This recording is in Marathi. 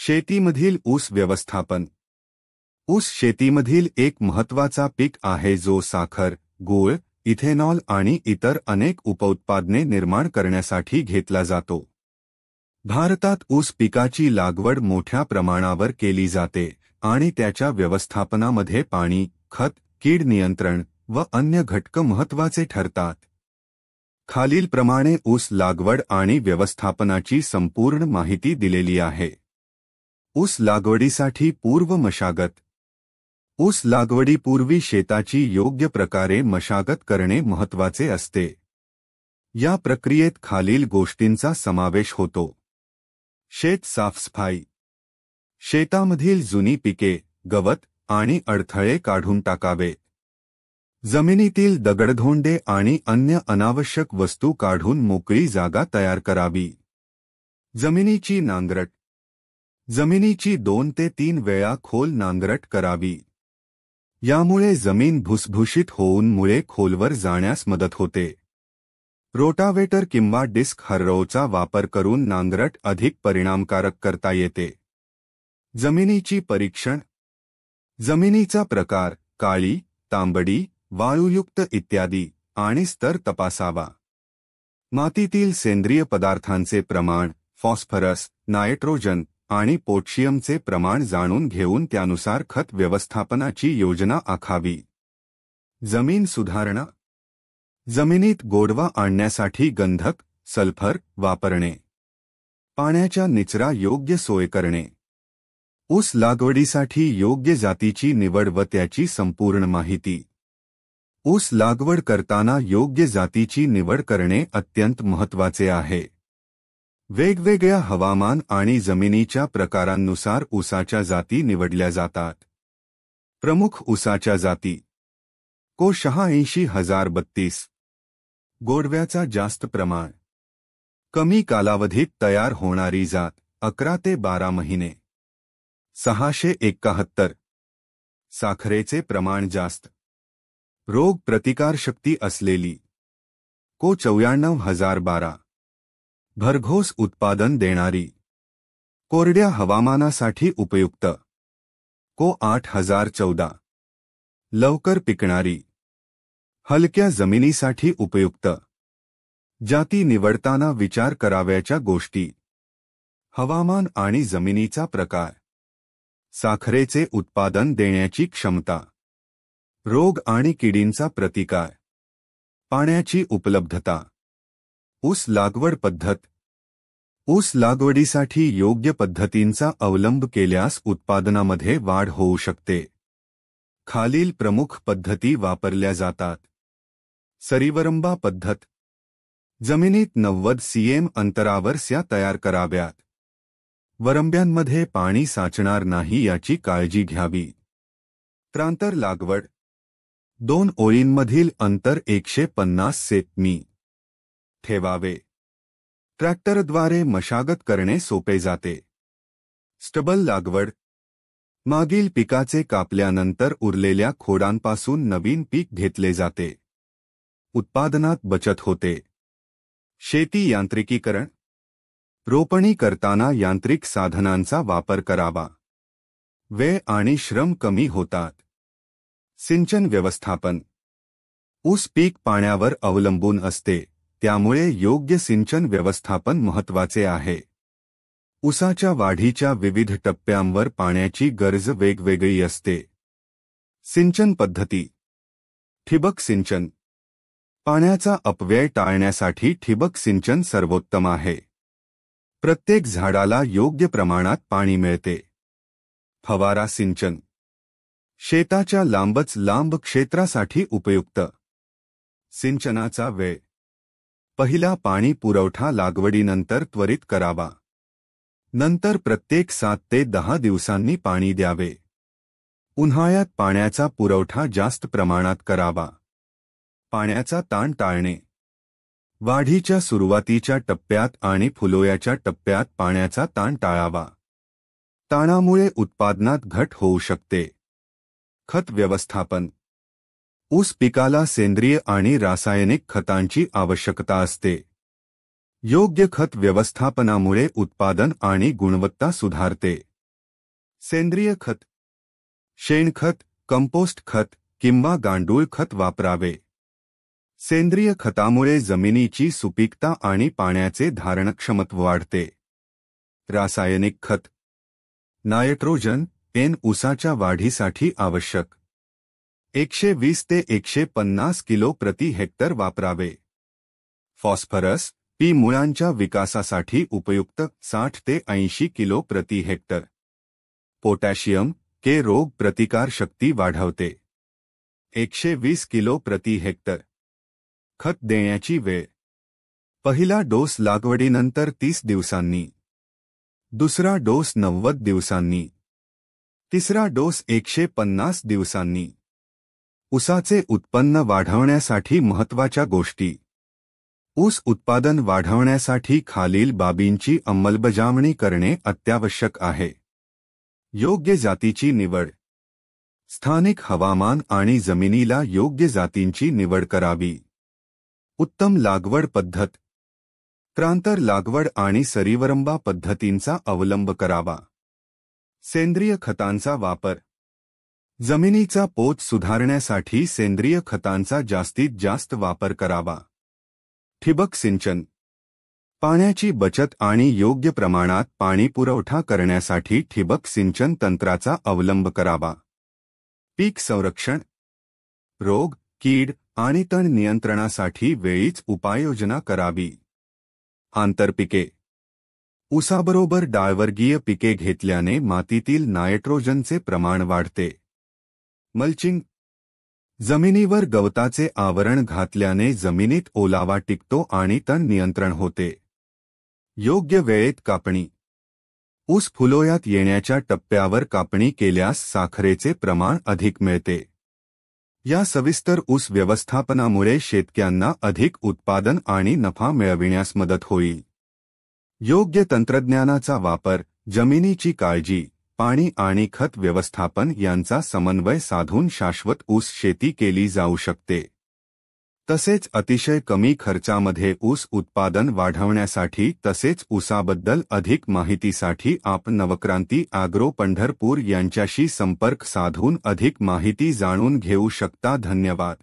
शेतीमधील ऊस व्यवस्थापन. ऊस शेतीमधील एक महत्त्वाचा पीक आहे जो साखर, गूळ, इथेनॉल आणि इतर अनेक उपउत्पादने निर्माण करण्यासाठी घेतला जातो. भारतात ऊस पिकाची लागवड मोठ्या प्रमाणावर केली जाते आणि त्याच्या व्यवस्थापनामध्ये पाणी, खत, कीड नियंत्रण व अन्य घटक महत्त्वाचे ठरतात. खालीलप्रमाणे ऊस लागवड आणि व्यवस्थापनाची संपूर्ण माहिती दिलेली आहे. ऊस लागवडीसाठी पूर्व मशागत. ऊस लागवडीपूर्वी शेताची योग्य प्रकारे मशागत करणे महत्त्वाचे असते. या प्रक्रियेत खालील गोष्टींचा समावेश होतो. शेत साफसफाई. शेतामधील जुनी पिके, गवत आणि अडथळे काढून टाकावे. जमिनीतील दगडधोंडे आणि अन्य अनावश्यक वस्तू काढून मोकळी जागा तयार करावी. जमिनीची नांगरट. जमिनीची 2 ते 3 वेळा खोल नांगरट करावी. यामुळे जमीन भुसभुशीत होऊन मुळे खोलवर जाण्यास मदत होते. रोटावेटर किंवा डिस्क हॅरोचा वापर करून नांगरट अधिक परिणामकारक करता येते. जमिनीची परीक्षण. जमिनीचा प्रकार, काळी, तांबडी, वाळूयुक्त इत्यादी आणि स्तर तपासावा. मातीतील सेंद्रिय पदार्थांचे प्रमाण, फॉस्फरस, नायट्रोजन आणि पोटॅशियमचे प्रमाण जाणून घेऊन त्यानुसार खत व्यवस्थापनाची योजना आखावी. जमीन सुधारणा. जमिनीत गोडवा आणण्यासाठी गंधक, सल्फर वापरणे. पाण्याच्या निचरा योग्य सोय करणे. ऊस लागवडीसाठी योग्य जातीची निवड व त्याची संपूर्ण माहिती. ऊस लागवड करताना योग्य जातीची निवड करणे अत्यंत महत्त्वाचे आहे. वेगवेगळ्या हवामान आणि जमिनीच्या प्रकारांनुसार ऊसाच्या जाती निवडल्या जातात. प्रमुख ऊसाच्या जाती. को 86,032. गोडव्याचा जास्त प्रमाण. कमी कालावधीत तयार होणारी जात, 11 ते 12 महिने. 671. साखरेचे प्रमाण जास्त. रोग प्रतिकारशक्ती असलेली. को 94,012. भरघोस उत्पादन देणारी. कोरड्या हवामानासाठी उपयुक्त. को 8,014. लवकर पिकणारी. हलक्या जमिनीसाठी उपयुक्त. जाती निवडताना विचार करावयाच्या गोष्टी. हवामान आणि जमिनीचा प्रकार. साखरेचे उत्पादन देण्याची क्षमता. रोग आणि किडींचा प्रतिकार. पाण्याची उपलब्धता. ऊस लागवड पद्धत. ऊस लागवडीसाठी योग्य पद्धतींचा अवलंब केल्यास उत्पादनामध्ये वाढ होऊ शकते. खालील प्रमुख पद्धती वापरल्या जातात. सरीवरंबा पद्धत. जमिनीत 90 cm अंतरावर स्या तयार कराव्यात. वरंब्यांमध्ये पाणी साचणार नाही याची काळजी घ्यावी. त्रांतर लागवड. 2 ओळींमधील अंतर 150 सें.मी. ठेवावे. ट्रॅक्टरद्वारे मशागत करणे सोपे जाते. स्टबल लागवड. मागील पिकाचे कापल्यानंतर उरलेल्या खोडांपासून नवीन पीक घेतले जाते. उत्पादनात बचत होते. शेती यांत्रिकीकरण. रोपणी करताना यांत्रिक साधनांचा वापर करावा. वेळ आणि श्रम कमी होतात. सिंचन व्यवस्थापन. ऊस पीक पाण्यावर अवलंबून असते, त्यामुळे योग्य सिंचन व्यवस्थापन महत्त्वाचे आहे. ऊसाच्या वाढीच्या विविध टप्प्यांवर पाण्याची गरज वेगवेगळी असते. सिंचन पद्धती. ठिबक सिंचन. पाण्याचा अपव्यय टाळण्यासाठी ठिबक सिंचन सर्वोत्तम आहे. प्रत्येक झाडाला योग्य प्रमाणात पाणी मिळते. फवारा सिंचन. शेताच्या लांबच लांब क्षेत्रासाठी उपयुक्त. सिंचनाचा वेळ. पहिला पाणी पुरवठा लागवडीनंतर त्वरित करावा. नंतर प्रत्येक 7 ते 10 दिवसांनी पाणी द्यावे. उन्हाळ्यात पाण्याचा पुरवठा जास्त प्रमाणात करावा. पाण्याचा ताण टाळणे. वाढीच्या सुरुवातीच्या टप्प्यात आणि फुलोयाच्या टप्प्यात पाण्याचा ताण टाळावा. ताणामुळे उत्पादनात घट होऊ शकते. खत व्यवस्थापन. ऊस पिकाला सेंद्रिय आणि रासायनिक खतांची आवश्यकता असते. योग्य खत व्यवस्थापनामुळे उत्पादन आणि गुणवत्ता सुधारते. सेंद्रिय खत, शेणखत, कंपोस्ट खत किंवा गांडूळ खत वापरावे. सेंद्रिय खतामुळे जमिनीची सुपीकता आणि पाण्याचे धारणक्षमत्व वाढते. रासायनिक खत, नायट्रोजन, एन ऊसाच्या वाढीसाठी आवश्यक 120 ते 150 किलो प्रति हेक्टर वापरावे. फॉस्फरस, पी मुळांच्या विकासासाठी उपयुक्त 60 ते 80 किलो प्रति हेक्टर. पोटॅशियम, के रोग प्रतिकार शक्ती वाढवते. 120 किलो प्रति हेक्टर. खत देण्याची वेळ: पहिला डोस लागवडीनंतर 30 दिवसांनी, दुसरा डोस 90 दिवसांनी, तिसरा डोस 150 दिवसांनी. ऊसाचे उत्पन्न वाढवण्यासाठी महत्त्वाच्या गोष्टी: ऊस उत्पादन वाढवण्यासाठी खालील बाबींची अंमलबजावणी करणे अत्यावश्यक आहे. योग्य जातीची निवड: स्थानिक हवामान आणि जमिनीला योग्य जातींची निवड करावी. उत्तम लागवड पद्धत: क्रांतर लागवड आणि सरीवरंबा पद्धतींचा अवलंब करावा. सेंद्रिय खतांचा वापर: जमिनीचा पोत सुधारण्यासाठी सेंद्रिय खतांचा जास्तीत जास्त वापर करावा. ठिबक सिंचन: पाण्याची बचत आणि योग्य प्रमाणात पाणी पुरवठा करण्यासाठी ठिबक सिंचन तंत्राचा अवलंब करावा. पीक संरक्षण: रोग, कीड आणि तण नियंत्रणासाठी वेळीच उपाययोजना करावी. आंतरपिके: ऊसाबरोबर डाळवर्गीय पिके घेतल्याने मातीतील नायट्रोजनचे प्रमाण वाढते. मल्चिंग: जमिनीवर गवताचे आवरण घातल्याने जमिनीत ओलावा टिकतो आणि तण नियंत्रण होते. योग्य वेळेत कापणी: ऊस फुलोयात येण्याच्या टप्प्यावर कापणी केल्यास साखरेचे प्रमाण अधिक मिळते. या सविस्तर ऊस व्यवस्थापनामुळे शेतकऱ्यांना अधिक उत्पादन आणि नफा मिळविण्यास मदत होईल. योग्य तंत्रज्ञानाचा वापर, जमिनीची काळजी, पाणी आणि खत व्यवस्थापन यांचा समन्वय साधून शाश्वत ऊस शेती केली जाऊ शकते. तसेच अतिशय कमी खर्चामध्ये ऊस उत्पादन वाढवण्यासाठी तसेच ऊसाबद्दल अधिक माहितीसाठी आपण नवक्रांती ॲग्रो पंढरपूर यांच्याशी संपर्क साधून अधिक माहिती जाणून घेऊ शकता. धन्यवाद.